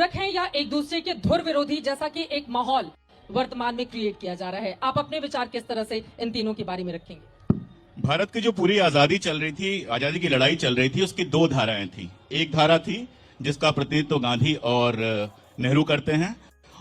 पूरक हैं या एक दूसरे के धुर विरोधी, जैसा कि एक माहौल वर्तमान में क्रिएट किया जा रहा है? आप अपने विचार किस तरह से इन तीनों के बारे में रखेंगे? भारत की जो पूरी आजादी चल रही थी, आजादी की लड़ाई चल रही थी, उसकी दो धाराएं थी। एक धारा थी जिसका प्रतिनिधित्व गांधी और नेहरू करते हैं,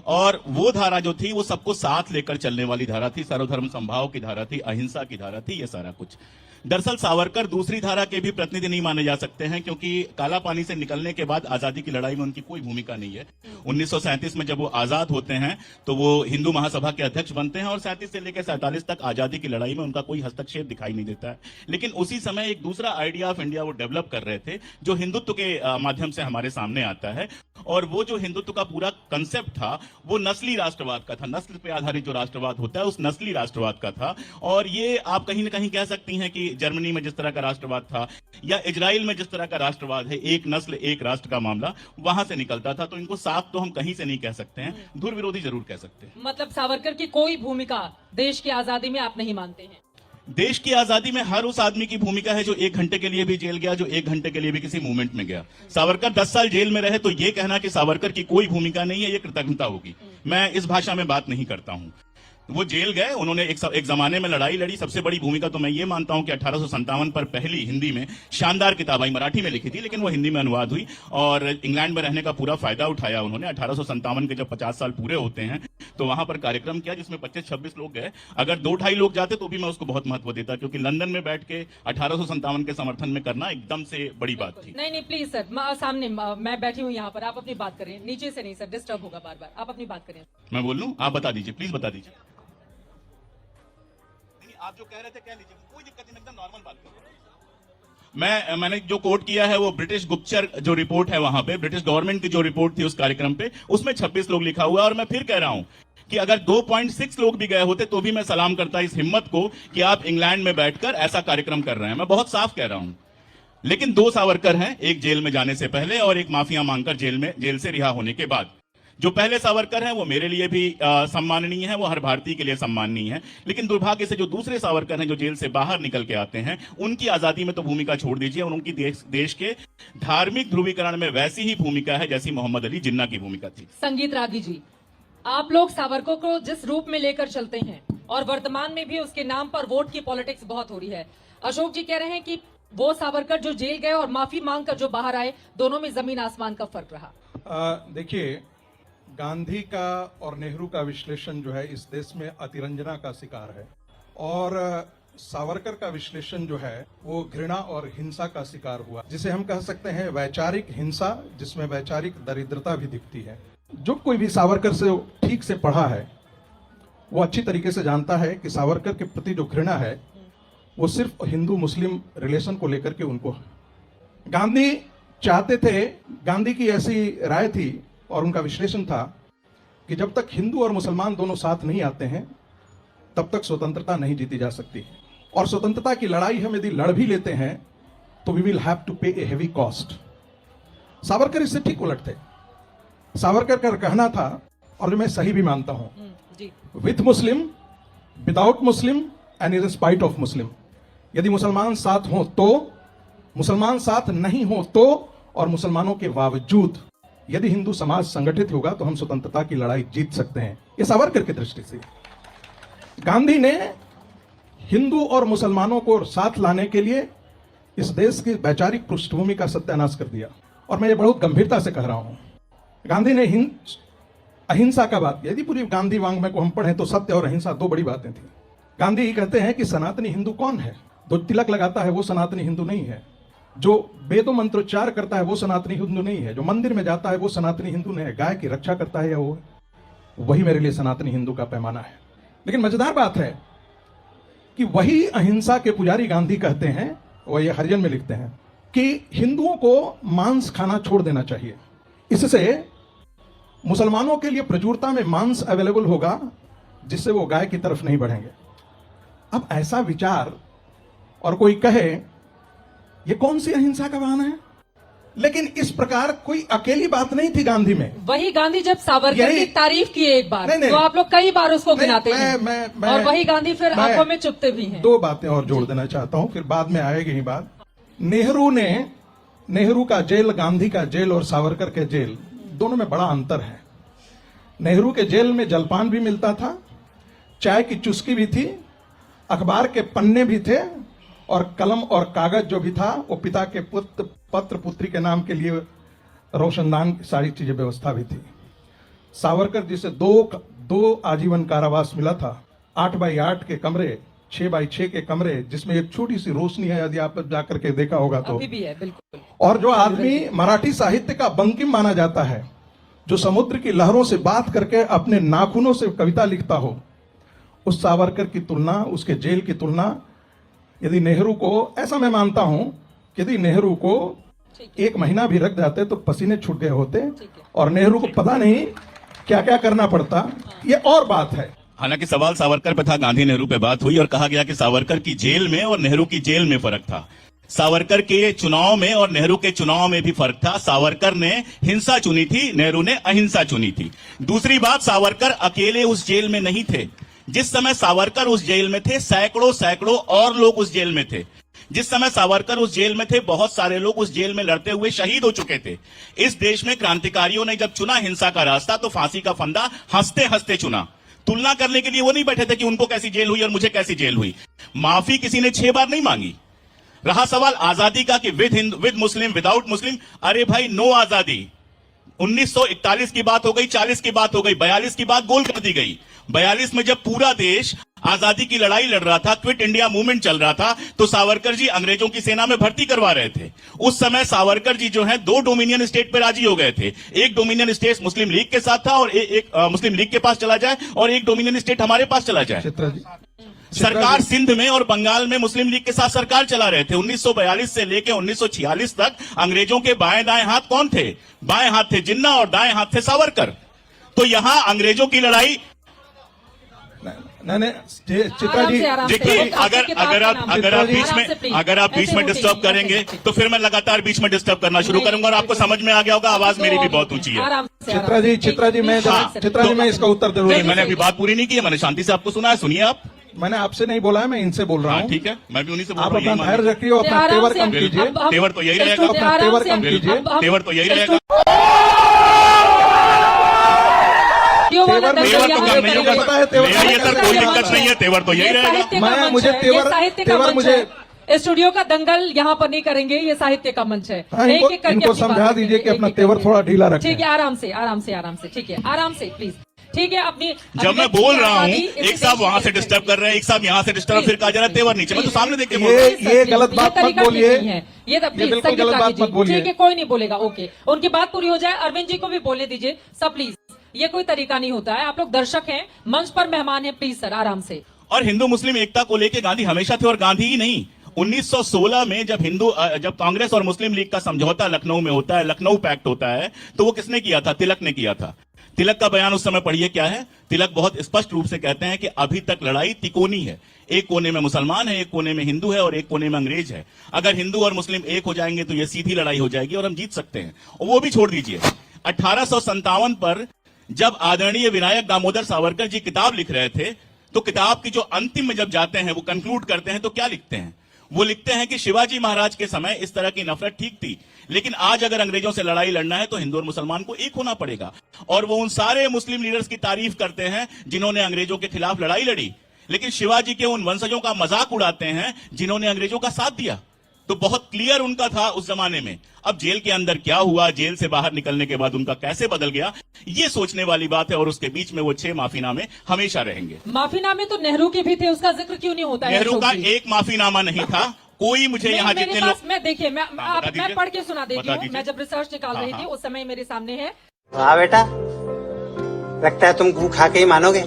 और वो धारा जो थी वो सबको साथ लेकर चलने वाली धारा थी, सर्वधर्म समभाव की धारा थी, अहिंसा की धारा थी, ये सारा कुछ। दरअसल सावरकर दूसरी धारा के भी प्रतिनिधि नहीं माने जा सकते हैं, क्योंकि काला पानी से निकलने के बाद आजादी की लड़ाई में उनकी कोई भूमिका नहीं है। 1937 में जब वो आजाद होते हैं तो वो हिंदू महासभा के अध्यक्ष बनते हैं, और 37 से लेकर 47 तक आजादी की लड़ाई में उनका कोई हस्तक्षेप दिखाई नहीं देता है। लेकिन उसी समय एक दूसरा आइडिया ऑफ इंडिया वो डेवलप कर रहे थे, जो हिंदुत्व के माध्यम से हमारे सामने आता है। और वो जो हिंदुत्व का पूरा कंसेप्ट था वो नस्ली राष्ट्रवाद का था, नस्ल पे आधारित जो राष्ट्रवाद होता है उस नस्ली राष्ट्रवाद का था। और ये आप कहीं ना कहीं कह सकती हैं कि जर्मनी में जिस तरह का राष्ट्रवाद था, या इजराइल में जिस तरह का राष्ट्रवाद है, एक नस्ल एक राष्ट्र का मामला, वहां से निकलता था। तो इनको साफ तो हम कहीं से नहीं कह सकते हैं, धुर विरोधी जरूर कह सकते हैं। मतलब सावरकर की कोई भूमिका देश की आजादी में आप नहीं मानते हैं? देश की आजादी में हर उस आदमी की भूमिका है जो 1 घंटे के लिए भी जेल गया, जो 1 घंटे के लिए भी किसी मूवमेंट में गया। सावरकर 10 साल जेल में रहे, तो ये कहना कि सावरकर की कोई भूमिका नहीं है, ये कृतज्ञता होगी। मैं इस भाषा में बात नहीं करता हूं। वो जेल गए, उन्होंने एक जमाने में लड़ाई लड़ी। सबसे बड़ी भूमिका तो मैं ये मानता हूं कि 1857 पर पहली हिंदी में शानदार किताब आई, मराठी में लिखी थी लेकिन वो हिंदी में अनुवाद हुई, और इंग्लैंड में रहने का पूरा फायदा उठाया उन्होंने। 1857 के जब 50 साल पूरे होते हैं तो वहां पर कार्यक्रम किया जिसमें 25-26 लोग गए। अगर 2-2.5 लोग जाते तो भी मैं उसको बहुत महत्व देता, क्योंकि लंदन में बैठ के 1857 के समर्थन में करना एकदम से बड़ी बात थी। नहीं प्लीज सर, सामने मैं बैठी हूँ यहाँ पर, आप अपनी बात करें। नीचे से नहीं सर, डिस्टर्ब होगा बार बार। आप अपनी बात करें। मैं बोल लूं? आप बता दीजिए, प्लीज बता दीजिए। आप जो कह रहे थे कह लीजिए, कोई दिक्कत नहीं, एकदम नॉर्मल बात करो। मैंने जो कोट किया है वो ब्रिटिश गुप्तचर जो रिपोर्ट है, वहां पे ब्रिटिश गवर्नमेंट की जो रिपोर्ट थी उस कार्यक्रम पे, उसमें 26 लोग लिखा हुआ है। और मैं फिर कह रहा हूं कि अगर 2.6 लोग भी गए होते तो भी मैं सलाम करता इस हिम्मत को कि आप इंग्लैंड में बैठकर ऐसा कार्यक्रम कर रहे हैं। मैं बहुत साफ कह रहा हूं। लेकिन 2 सावरकर हैं, एक जेल में जाने से पहले और एक माफिया मांगकर जेल से रिहा होने के बाद। जो पहले सावरकर हैं वो मेरे लिए भी सम्माननीय है, वो हर भारतीय के लिए सम्माननीय है। लेकिन दुर्भाग्य से जो दूसरे सावरकर हैं जो जेल से बाहर निकल के आते हैं, उनकी आजादी में तो भूमिका छोड़ दीजिए, और उनकी देश के धार्मिक ध्रुवीकरण में वैसी ही भूमिका है जैसी मोहम्मद अली जिन्ना की भूमिका थी। संगीत रागी जी, आप लोग सावरकर को जिस रूप में लेकर चलते हैं, और वर्तमान में भी उसके नाम पर वोट की पॉलिटिक्स बहुत हो रही है। अशोक जी कह रहे हैं कि वो सावरकर जो जेल गए और माफी मांगकर जो बाहर आए, दोनों में जमीन आसमान का फर्क रहा। देखिए, गांधी का और नेहरू का विश्लेषण जो है इस देश में अतिरंजना का शिकार है, और सावरकर का विश्लेषण जो है वो घृणा और हिंसा का शिकार हुआ, जिसे हम कह सकते हैं वैचारिक हिंसा, जिसमें वैचारिक दरिद्रता भी दिखती है। जो कोई भी सावरकर से ठीक से पढ़ा है वो अच्छी तरीके से जानता है कि सावरकर के प्रति जो घृणा है वो सिर्फ हिंदू मुस्लिम रिलेशन को लेकर के उनको है। गांधी चाहते थे, गांधी की ऐसी राय थी और उनका विश्लेषण था कि जब तक हिंदू और मुसलमान दोनों साथ नहीं आते हैं तब तक स्वतंत्रता नहीं जीती जा सकती, और स्वतंत्रता की लड़ाई हम यदि लड़ भी लेते हैं तो वी विल हैव टू पे ए हेवी कॉस्ट। सावरकर इससे ठीक उलट थे। सावरकर का कहना था, और जो मैं सही भी मानता हूं, with Muslim, without Muslim and in spite of Muslim. यदि मुसलमान साथ हो तो, मुसलमान साथ नहीं हो तो, और मुसलमानों के बावजूद यदि हिंदू समाज संगठित होगा तो हम स्वतंत्रता की लड़ाई जीत सकते हैं। ये सावरकर की दृष्टि से। गांधी ने हिंदू और मुसलमानों को साथ लाने के लिए इस देश की वैचारिक पृष्ठभूमि का सत्यानाश कर दिया, और मैं ये बहुत गंभीरता से कह रहा हूं। गांधी ने अहिंसा का बात, यदि पूरी गांधी वांग्मय को हम पढ़ें तो सत्य और अहिंसा 2 बड़ी बातें थी। गांधी कहते हैं कि सनातनी हिंदू कौन है? जो तिलक लगाता है वो सनातनी हिंदू नहीं है, जो वेदों मंत्रोच्चार करता है वो सनातनी हिंदू नहीं है, जो मंदिर में जाता है वो सनातनी हिंदू नहीं है, गाय की रक्षा करता है या वो, वही मेरे लिए सनातनी हिंदू का पैमाना है। लेकिन मजेदार बात है कि वही अहिंसा के पुजारी गांधी कहते हैं, वो ये हरिजन में लिखते हैं, कि हिंदुओं को मांस खाना छोड़ देना चाहिए, इससे मुसलमानों के लिए प्रचुरता में मांस अवेलेबल होगा जिससे वो गाय की तरफ नहीं बढ़ेंगे। अब ऐसा विचार और कोई कहे, ये कौन सी अहिंसा का बहाना है? लेकिन इस प्रकार कोई अकेली बात नहीं थी गांधी में। वही गांधी जब सावरकर की तारीफ किए एक बार, तो आप लोग कई बार उसको गिनाते हैं, और वही गांधी फिर आंखों में चुभते भी हैं। 2 बातें और जोड़ देना चाहता हूं, फिर बाद में आएगी ही बात। नेहरू का जेल, गांधी का जेल और सावरकर के जेल दोनों में बड़ा अंतर है। नेहरू के जेल में जलपान भी मिलता था, चाय की चुस्की भी थी, अखबार के पन्ने भी थे और कलम और कागज जो भी था वो पिता के पत्र पुत्री के नाम के लिए रोशनदान की सारी चीजें व्यवस्था भी थी। सावरकर जी से दो आजीवन कारावास मिला था, 8x8 के कमरे, 6x6 के कमरे, जिसमें एक छोटी सी रोशनी है, यदि आप जाकर के देखा होगा तो अभी भी है, बिल्कुल। और जो आदमी मराठी साहित्य का बंकिम माना जाता है, जो समुद्र की लहरों से बात करके अपने नाखूनों से कविता लिखता हो, उस सावरकर की तुलना, उसके जेल की तुलना, यदि नेहरू को, ऐसा मैं मानता हूं कि यदि नेहरू को 1 महीना भी रख जाते तो पसीने छूट गए होते और नेहरू को पता नहीं क्या क्या करना पड़ता, ये और बात है। हालांकि सवाल सावरकर पे था, गांधी नेहरू पे बात हुई और कहा गया कि सावरकर की जेल में और नेहरू की जेल में फर्क था। सावरकर के चुनाव में और नेहरू के चुनाव में भी फर्क था। सावरकर ने हिंसा चुनी थी, नेहरू ने अहिंसा चुनी थी। दूसरी बात, सावरकर अकेले उस जेल में नहीं थे। जिस समय सावरकर उस जेल में थे, सैकड़ों और लोग उस जेल में थे। जिस समय सावरकर उस जेल में थे, बहुत सारे लोग उस जेल में लड़ते हुए शहीद हो चुके थे। इस देश में क्रांतिकारियों ने जब चुना हिंसा का रास्ता, तो फांसी का फंदा हंसते हंसते चुना। तुलना करने के लिए वो नहीं बैठे थे कि उनको कैसी जेल हुई और मुझे कैसी जेल हुई। माफी किसी ने 6 बार नहीं मांगी। रहा सवाल आजादी का कि विद मुस्लिम, विदाउट मुस्लिम, अरे भाई नो आजादी। 1941 की बात हो गई, 40 की बात हो गई, 42 की बात गोल कर दी गई। 42 में जब पूरा देश आजादी की लड़ाई लड़ रहा था, क्विट इंडिया मूवमेंट चल रहा था, तो सावरकर जी अंग्रेजों की सेना में भर्ती करवा रहे थे। उस समय सावरकर जी जो है 2 डोमिनियन स्टेट पे राजी हो गए थे। एक डोमिनियन स्टेट मुस्लिम लीग के साथ था और एक मुस्लिम लीग के पास चला जाए और एक डोमिनियन स्टेट हमारे पास चला जाए। सरकार सिंध में और बंगाल में मुस्लिम लीग के साथ सरकार चला रहे थे। 1942 से लेकर 1946 तक अंग्रेजों के बाएं दाएं हाथ कौन थे? बाएं हाथ थे जिन्ना और दाएं हाथ थे सावरकर। तो यहां अंग्रेजों की लड़ाई, नहीं, चित्रा जी देखिए, अगर आप बीच में डिस्टर्ब करेंगे तो फिर मैं लगातार बीच में डिस्टर्ब करना शुरू करूंगा और आपको समझ में आ गया होगा आवाज मेरी भी बहुत ऊंची है। चित्रा जी मैं इसका उत्तर जरूर। मैंने अभी बात पूरी नहीं की है, मैंने शांति से आपको सुना है, सुनिए आप। मैंने आपसे नहीं बोला है, मैं इनसे बोल रहा हूँ। ठीक है, मैं भी उन्हीं से बोल आप रहा हूँ। अपना धैर्य रखिए, अपना तेवर कम कीजिए। तेवर तो यही रहेगा, अपना तेवर कम कीजिए। तेवर तो यही रहेगा। तेवर तो कम नहीं होगा, पता है तेवर। ये सर कोई दिक्कत नहीं है, तेवर तो यही रहेगा। मुझे तेवर मुझे स्टूडियो का दंगल यहाँ पर नहीं करेंगे, ये साहित्य का मंच है। इनको समझा दीजिए कि अपना तेवर थोड़ा ढीला रखें। ठीक है, आराम से, ठीक है, आराम से प्लीज। ठीक है, अपनी जब मैं बोल रहा हूँ, एक साहब वहां से डिस्टर्ब कर रहे हैं, एक साहब यहाँ से डिस्टर्ब, फिर कहा जा रहा है तेवर नीचे। मैं तो सामने देख के बोल रहा हूं। ये गलत बात मत बोलिए, ये बिल्कुल गलत बात मत बोलिए। ठीक है, कोई नहीं बोलेगा, ओके, उनकी बात पूरी हो जाए। अरविंद जी को भी बोलने दीजिए सब, प्लीज। ये कोई तरीका नहीं होता है, आप लोग दर्शक हैं, मंच पर मेहमान हैं, प्लीज सर आराम से। और हिंदू मुस्लिम एकता को लेकर गांधी हमेशा थे और गांधी ही नहीं। 1916 में जब कांग्रेस और मुस्लिम लीग का समझौता लखनऊ में होता है, लखनऊ पैक्ट होता है, तो वो किसने किया था? तिलक ने किया था। तिलक का बयान उस समय पढ़िए क्या है। तिलक बहुत स्पष्ट रूप से कहते हैं कि अभी तक लड़ाई तिकोनी है। एक कोने में मुसलमान है, एक कोने में हिंदू है और एक कोने में अंग्रेज है। अगर हिंदू और मुस्लिम एक हो जाएंगे तो यह सीधी लड़ाई हो जाएगी और हम जीत सकते हैं। और वो भी छोड़ दीजिए, 1857 पर जब आदरणीय विनायक दामोदर सावरकर जी किताब लिख रहे थे, तो किताब की जो अंतिम में जब जाते हैं, वो कंक्लूड करते हैं, तो क्या लिखते हैं? वो लिखते हैं कि शिवाजी महाराज के समय इस तरह की नफरत ठीक थी, लेकिन आज अगर अंग्रेजों से लड़ाई लड़ना है तो हिंदू और मुसलमान को एक होना पड़ेगा। और वो उन सारे मुस्लिम लीडर्स की तारीफ करते हैं जिन्होंने अंग्रेजों के खिलाफ लड़ाई लड़ी, लेकिन शिवाजी के उन वंशजों का मजाक उड़ाते हैं जिन्होंने अंग्रेजों का साथ दिया। तो बहुत क्लियर उनका था उस जमाने में। अब जेल के अंदर क्या हुआ, जेल से बाहर निकलने के बाद उनका कैसे बदल गया, ये सोचने वाली बात है। और उसके बीच में वो 6 माफीनामे हमेशा रहेंगे। माफीनामे तो नेहरू के भी थे, उसका जिक्र क्यों नहीं होता है? नेहरू का एक माफीनामा नहीं था। कोई मुझे यहाँ जितने लोग, मैं देखिए, मैं पढ़ के सुना देती हूँ। मैं जब रिसर्च निकाल रही थी उस समय मेरे सामने है। हाँ बेटा, लगता है तुम गू खा के ही मानोगे।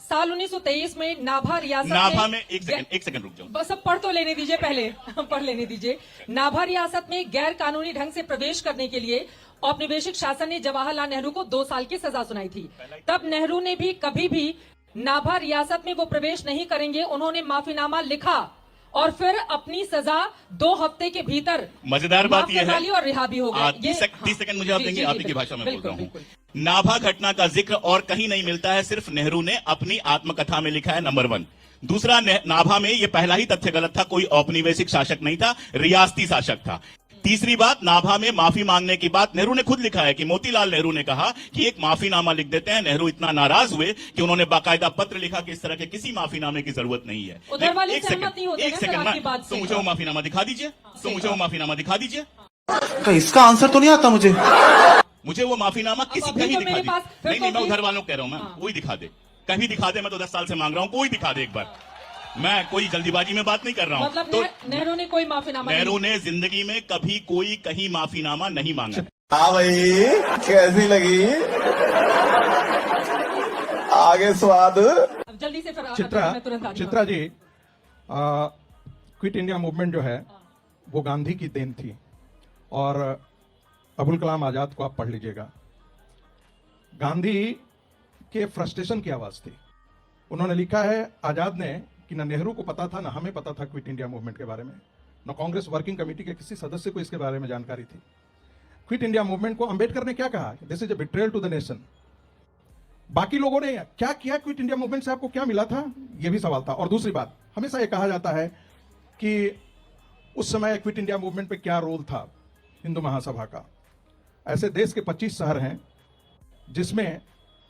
साल 1923 में नाभा रियासत नाभा में एक सेकंड रुक जाओ, बस अब पढ़ तो लेने दीजिए, पहले पढ़ लेने दीजिए। नाभा रियासत में गैर कानूनी ढंग से प्रवेश करने के लिए औपनिवेशिक शासन ने जवाहरलाल नेहरू को 2 साल की सजा सुनाई थी। तब नेहरू ने भी कभी भी नाभा रियासत में वो प्रवेश नहीं करेंगे। उन्होंने माफीनामा लिखा और फिर अपनी सजा 2 हफ्ते के भीतर, मजेदार बात यह है, और रिहा भी हो गए। 30 सेकंड मुझे आप देंगे, आप ही की भाषा में बोल रहा हूँ। नाभा घटना का जिक्र और कहीं नहीं मिलता है, सिर्फ नेहरू ने अपनी आत्मकथा में लिखा है, नंबर 1। दूसरा, नाभा में यह पहला ही तथ्य गलत था, कोई औपनिवेशिक शासक नहीं था, रियासती शासक था। तीसरी बात, नाभा में माफी मांगने की बात नेहरू ने खुद लिखा है कि मोतीलाल नेहरू ने कहा कि एक माफीनामा लिख देते हैं। नेहरू इतना नाराज हुए कि उन्होंने बाकायदा पत्र लिखा कि इस तरह के किसी माफीनामे की जरूरत नहीं है। उधर वाले एक सहमत सेकंड, नहीं होते एक हैं सर सेकंड, आपकी बात से। तो मुझे वो माफीनामा दिखा दीजिए, तो मुझे वो माफीनामा दिखा दीजिए। तो इसका आंसर तो नहीं आता मुझे। मुझे वो माफीनामा किसी अभी कहीं तो दिखा मेरे दे। पास फिर नहीं नहीं, तो मैं फिर- उधर वालों को कह रहा हूं, मैं कोई दिखा दे, कहीं दिखा दे। मैं तो 10 साल से मांग रहा हूं, कोई दिखा दे एक बार। मैं कोई जल्दीबाजी में बात नहीं कर रहा हूं। मतलब तो नेहरू ने कोई माफीनामा नहीं नेहरू ने जिंदगी में कभी कोई कहीं माफीनामा नहीं मांगा। हाँ भाई, कैसी लगी आगे स्वाद। अब जल्दी से फिर चित्रा मैं तुरंत आ जाऊंगा। Chitra ji, quit India movement जो है वो गांधी की देन थी, और अबुल कलाम आजाद को आप पढ़ लीजिएगा। गांधी के फ्रस्ट्रेशन की आवाज थी। उन्होंने लिखा है आजाद ने कि न नेहरू को पता था, न हमें पता था क्विट इंडिया मूवमेंट के बारे में, न कांग्रेस वर्किंग कमेटी के किसी सदस्य को इसके बारे में जानकारी थी। क्विट इंडिया मूवमेंट को अंबेडकर ने क्या कहा, this is a betrayal to the nation. बाकी लोगों ने क्या किया, क्विट इंडिया मूवमेंट से आपको क्या मिला था, यह भी सवाल था। और दूसरी बात, हमेशा यह कहा जाता है कि उस समय क्विट इंडिया मूवमेंट पे क्या रोल था हिंदू महासभा का। ऐसे देश के 25 शहर हैं जिसमें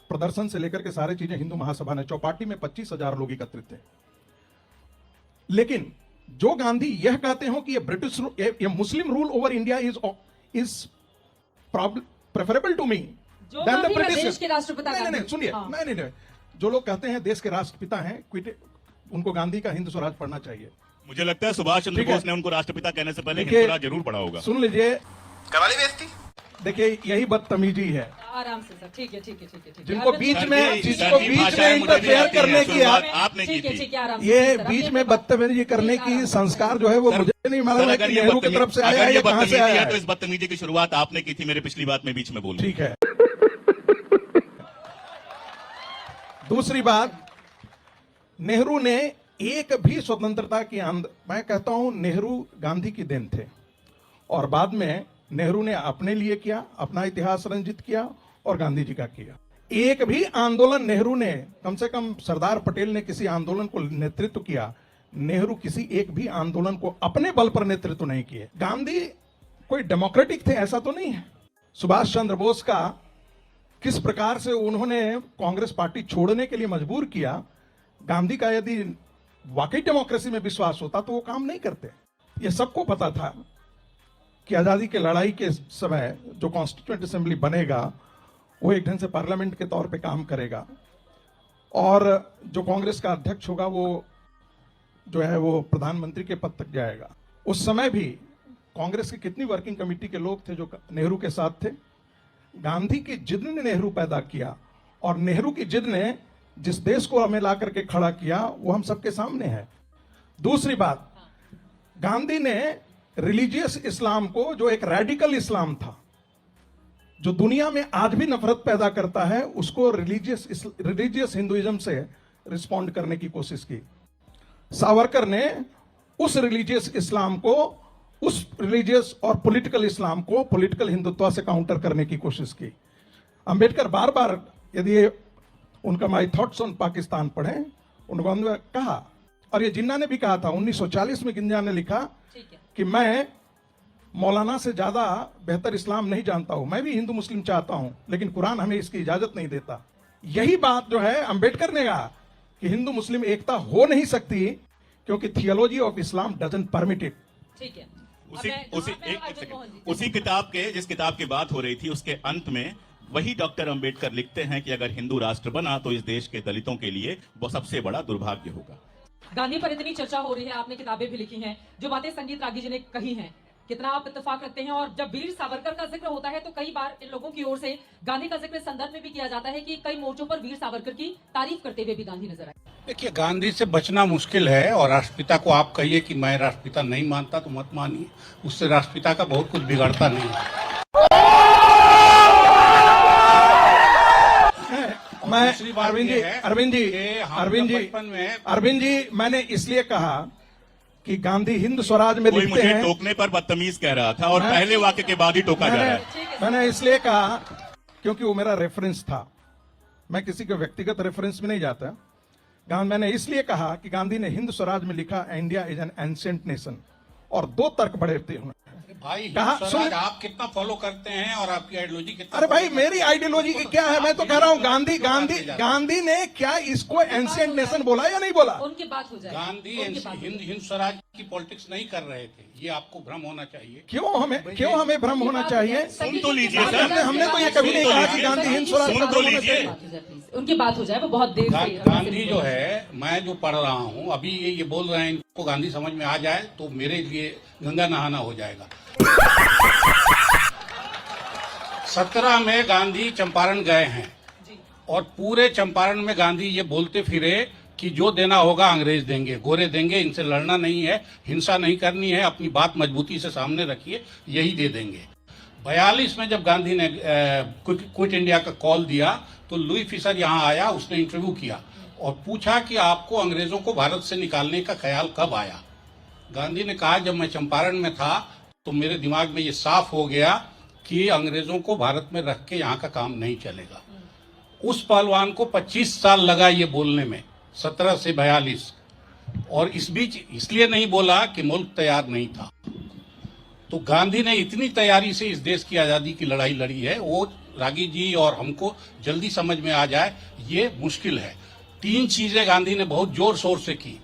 प्रदर्शन से लेकर के सारी चीजें हिंदू महासभा ने, चौपाटी में 25,000 लोग एकत्रित थे। लेकिन जो गांधी यह कहते हो कि ये ब्रिटिश, ये Muslim rule over India is preferable to me जो देन द गांधी ब्रिटिश। देश के राष्ट्रपिता नहीं गांधी। नहीं सुनिए, हाँ। नहीं, जो लोग कहते हैं देश के राष्ट्रपिता हैं, उनको गांधी का हिंद स्वराज पढ़ना चाहिए। मुझे लगता है सुभाष चंद्र ठीक है। बोस ने उनको राष्ट्रपिता कहने से पहले देखिए, हिंद स्वराज जरूर पढ़ा होगा। सुन लीजिए, करवाली बेइज्जती। देखिए यही बदतमीजी है आराम से सर, ठीक है ठीक है ठीक है ठीक है। जिनको आप- बीच सर, में ये- जिसको सर, ये बीच में भाषाएं मुझे भी इंटरफेयर आती हैं, करने की शुरुआत आपने की ठीक है थी। ठीक है, आराम से ये सर, बीच आप में ये- बदतमीजी करने की संस्कार जो है वो सर, मुझे नहीं मालूम सर, है अगर कि ये नेहरू की तरफ से आया है या कहां से बदतमीजी आया है है। तो इस बदतमीजी की शुरुआत आपने की थी मेरे पिछली बात में बीच में बोल। ठीक है। दूसरी बात, नेहरू ने एक भी स्वतंत्रता की मैं कहता हूं नेहरू गांधी की देन थे, और बाद में नेहरू ने अपने लिए किया, अपना इतिहास रंजित किया और गांधी जी का किया। एक भी आंदोलन नेहरू ने, कम से कम सरदार पटेल ने किसी आंदोलन को नेतृत्व किया, नेहरू किसी एक भी आंदोलन को अपने बल पर नेतृत्व नहीं किए। गांधी कोई डेमोक्रेटिक थे ऐसा तो नहीं है। सुभाष चंद्र बोस का किस प्रकार से उन्होंने कांग्रेस पार्टी छोड़ने के लिए मजबूर किया, गांधी का यदि वाकई डेमोक्रेसी में विश्वास होता तो वो काम नहीं करते। ये सबको पता था कि आजादी की लड़ाई के समय जो कॉन्स्टिट्यूएंट असेंबली बनेगा वो एक ढंग से पार्लियामेंट के तौर पे काम करेगा, और जो कांग्रेस का अध्यक्ष होगा वो जो है वो प्रधानमंत्री के पद तक जाएगा। उस समय भी कांग्रेस की कितनी वर्किंग कमेटी के लोग थे जो नेहरू के साथ थे। गांधी की जिद ने नेहरू पैदा किया, और नेहरू की जिद ने जिस देश को हमें ला करके खड़ा किया वो हम सबके सामने है। दूसरी बात, गांधी ने रिलीजियस इस्लाम को, जो एक रेडिकल इस्लाम था जो दुनिया में आज भी नफरत पैदा करता है, उसको रिलीजियस हिंदुइज्म से रिस्पॉन्ड करने की कोशिश की। सावरकर ने उस रिलीजियस इस्लाम को, उस रिलीजियस और पॉलिटिकल इस्लाम को पॉलिटिकल हिंदुत्व से काउंटर करने की कोशिश की। अंबेडकर बार बार, यदि उनका माई थॉट्स ऑन पाकिस्तान पढ़ें, उन्होंने कहा, और ये जिन्ना ने भी कहा था 1940 में, जिन्ना ने लिखा ठीक है। कि मैं मौलाना से ज्यादा बेहतर इस्लाम नहीं जानता हूं, मैं भी हिंदू मुस्लिम चाहता हूं, लेकिन कुरान हमें इसकी इजाजत नहीं देता। यही बात जो है अंबेडकर ने कहा कि हिंदू मुस्लिम एकता हो नहीं सकती क्योंकि theology of Islam doesn't permit it. ठीक है। उसी अब मैं- उसी अब मैं एक अर्जुन सेकंड, मोहन जी। उसी किताब के, जिस किताब की बात हो रही थी, उसके अंत में वही डॉक्टर अंबेडकर लिखते हैं कि अगर हिंदू राष्ट्र बना तो इस देश के दलितों के लिए वो सबसे बड़ा दुर्भाग्य होगा। गांधी पर इतनी चर्चा हो रही है, आपने किताबें भी लिखी हैं, जो बातें संजीत रागी जी ने कही हैं, कितना आप इत्तेफाक रखते हैं? और जब वीर सावरकर का जिक्र होता है तो कई बार इन लोगों की ओर से गांधी का जिक्र संदर्भ में भी किया जाता है कि कई मोर्चों पर वीर सावरकर की तारीफ करते हुए भी गांधी नजर आए। देखिए, गांधी से बचना मुश्किल है, और राष्ट्रपिता को आप कहिए कि मैं राष्ट्रपिता नहीं मानता तो मत मानिए, उससे राष्ट्रपिता का बहुत कुछ बिगड़ता नहीं है। मैं दूसरी बात अरविंद जी, ये है अरविंद जी, कि हम अरविंद जब जी, बचपन में- अरविंद जी, मैंने इसलिए कहा कि गांधी हिंद स्वराज में कोई लिखते मुझे हैं, टोकने पर बदतमीज कह रहा था और मैं- पहले वाक्य के बाद ही टोका जा रहा है। मैंने इसलिए कहा क्योंकि वो मेरा रेफरेंस था, मैं किसी के व्यक्तिगत रेफरेंस में नहीं जाता। मैंने इसलिए कहा कि गांधी ने हिंद स्वराज में लिखा India is an ancient nation, और दो तर्क बड़े थे। भाई कहा स्वराज सुन, आप कितना फॉलो करते हैं और आपकी आइडियोलॉजी कितना अरे भाई follow मेरी करते हैं? आइडियोलॉजी की क्या है, मैं तो कह रहा हूँ गांधी ने क्या इसको एंशिएंट नेशन बोला या नहीं बोला? उनकी बात हो जाए, गांधी उनकी बात हो जाए। हिंद स्वराज की पॉलिटिक्स नहीं कर रहे थे, ये आपको भ्रम होना चाहिए। क्यों हमें भ्रम होना चाहिए? सुन तो लीजिए सर। हमने तो ये कभी नहीं कहा कि गांधी हिंद स्वराज सुन का तो भ्रम होना लीजिए। चाहिए। उनकी बात हो जाए, वो बहुत देर से गांधी जो है, मैं जो पढ़ रहा हूँ अभी ये बोल रहे हैं, इनको गांधी समझ में आ जाए तो मेरे लिए गंगा नहाना हो जाएगा। 17 में गांधी चंपारण गए हैं और पूरे चंपारण में गांधी ये बोलते फिरे कि जो देना होगा अंग्रेज देंगे, गोरे देंगे, इनसे लड़ना नहीं है, हिंसा नहीं करनी है, अपनी बात मजबूती से सामने रखिए, यही दे देंगे। 42 में जब गांधी ने क्विट इंडिया का कॉल दिया तो लुई फिशर यहाँ आया, उसने इंटरव्यू किया और पूछा कि आपको अंग्रेजों को भारत से निकालने का ख्याल कब आया? गांधी ने कहा जब मैं चंपारण में था तो मेरे दिमाग में ये साफ हो गया कि अंग्रेजों को भारत में रख के यहाँ का काम नहीं चलेगा। उस पहलवान को 25 साल लगा ये बोलने में, 17 से 42, और इस बीच इसलिए नहीं बोला कि मुल्क तैयार नहीं था। तो गांधी ने इतनी तैयारी से इस देश की आजादी की लड़ाई लड़ी है, वो रागी जी और हमको जल्दी समझ में आ जाए ये मुश्किल है। 3 चीजें गांधी ने बहुत जोर शोर से की,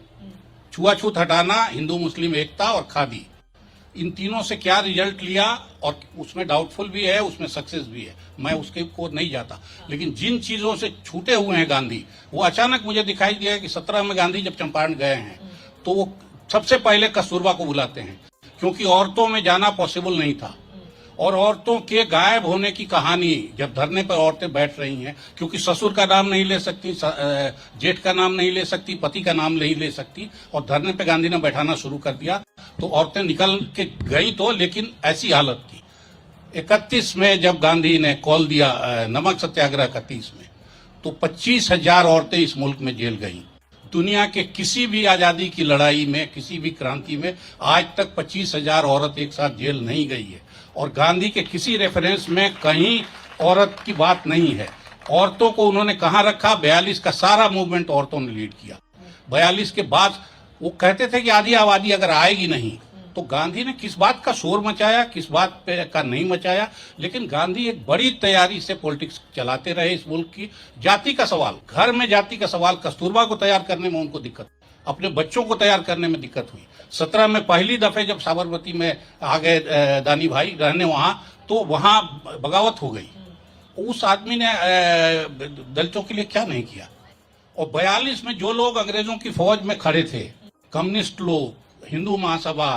छुआछूत हटाना, हिंदू मुस्लिम एकता और खादी। इन तीनों से क्या रिजल्ट लिया, और उसमें डाउटफुल भी है, उसमें सक्सेस भी है, मैं उसके को नहीं जाता। लेकिन जिन चीजों से छूटे हुए हैं गांधी, वो अचानक मुझे दिखाई दिया कि 17 में गांधी जब चंपारण गए हैं तो वो सबसे पहले कस्तूरबा को बुलाते हैं, क्योंकि औरतों में जाना पॉसिबल नहीं था। और औरतों के गायब होने की कहानी, जब धरने पर औरतें बैठ रही हैं, क्योंकि ससुर का नाम नहीं ले सकती, जेठ का नाम नहीं ले सकती, पति का नाम नहीं ले सकती, और धरने पे गांधी ने बैठाना शुरू कर दिया, तो औरतें निकल के गई तो, लेकिन ऐसी हालत थी। 31 में जब गांधी ने कॉल दिया नमक सत्याग्रह का 30 में, तो 25,000 औरतें इस मुल्क में जेल गईं। दुनिया के किसी भी आजादी की लड़ाई में, किसी भी क्रांति में आज तक 25,000 औरत एक साथ जेल नहीं गई है। और गांधी के किसी रेफरेंस में कहीं औरत की बात नहीं है। औरतों को उन्होंने कहाँ रखा? 42 का सारा मूवमेंट औरतों ने लीड किया। 42 के बाद वो कहते थे कि आधी आबादी अगर आएगी नहीं, तो गांधी ने किस बात का शोर मचाया, किस बात पे का नहीं मचाया। लेकिन गांधी एक बड़ी तैयारी से पॉलिटिक्स चलाते रहे इस मुल्क की। जाति का सवाल, घर में जाति का सवाल, कस्तूरबा को तैयार करने में उनको दिक्कत, अपने बच्चों को तैयार करने में दिक्कत हुई। 17 में पहली दफे जब साबरमती में आ गए दानी भाई रहने वहां, तो वहां बगावत हो गई। उस आदमी ने दलितों के लिए क्या नहीं किया। और 42 में जो लोग अंग्रेजों की फौज में खड़े थे, कम्युनिस्ट लोग, हिंदू महासभा,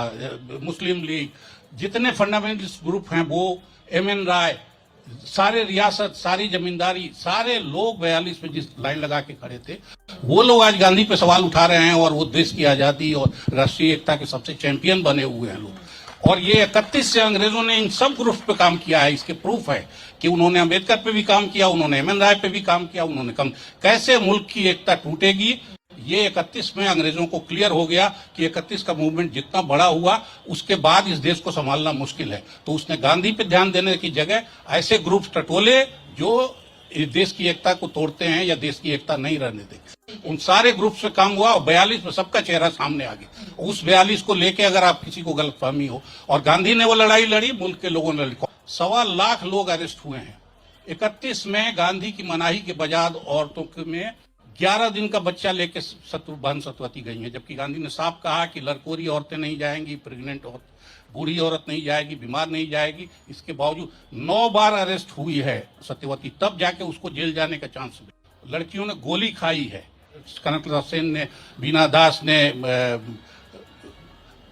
मुस्लिम लीग, जितने फंडामेंटलिस्ट ग्रुप हैं वो, एमएन राय, सारे रियासत, सारी जमींदारी, सारे लोग 42 में जिस लाइन लगा के खड़े थे, वो लोग आज गांधी पे सवाल उठा रहे हैं और वो देश की आजादी और राष्ट्रीय एकता के सबसे चैंपियन बने हुए हैं लोग। और ये 31 से अंग्रेजों ने इन सब ग्रुप पे काम किया है। इसके प्रूफ है कि उन्होंने अम्बेडकर पे भी काम किया, उन्होंने एमएन राय पे भी काम किया, उन्होंने कैसे मुल्क की एकता टूटेगी, ये 31 में अंग्रेजों को क्लियर हो गया कि 31 का मूवमेंट जितना बड़ा हुआ, उसके बाद इस देश को संभालना मुश्किल है। तो उसने गांधी पे ध्यान देने की जगह ऐसे ग्रुप्स टटोले जो इस देश की एकता को तोड़ते हैं या देश की एकता नहीं रहने देते। उन सारे ग्रुप से काम हुआ और 42 में सबका चेहरा सामने आ गया। उस 42 को लेके अगर आप किसी को गलतफहमी हो, और गांधी ने वो लड़ाई लड़ी, मुल्क के लोगों ने लड़ी। 1.25 लाख लोग अरेस्ट हुए हैं। 31 में गांधी की मनाही के बजाद औरतों में 11 दिन का बच्चा लेके बहन सतवती गई है, जबकि गांधी ने साफ कहा कि लड़कोरी औरतें नहीं जाएंगी, प्रेग्नेंट औरत, बूढ़ी औरत नहीं जाएगी, बीमार नहीं जाएगी। इसके बावजूद 9 बार अरेस्ट हुई है सत्यवती, तब जाके उसको जेल जाने का चांस मिला। लड़कियों ने गोली खाई है, कनकलता सेन ने, बीना दास ने,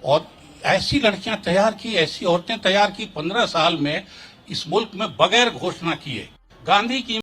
और ऐसी लड़कियां तैयार की, ऐसी औरतें तैयार की 15 साल में इस मुल्क में बगैर घोषणा किए। गांधी की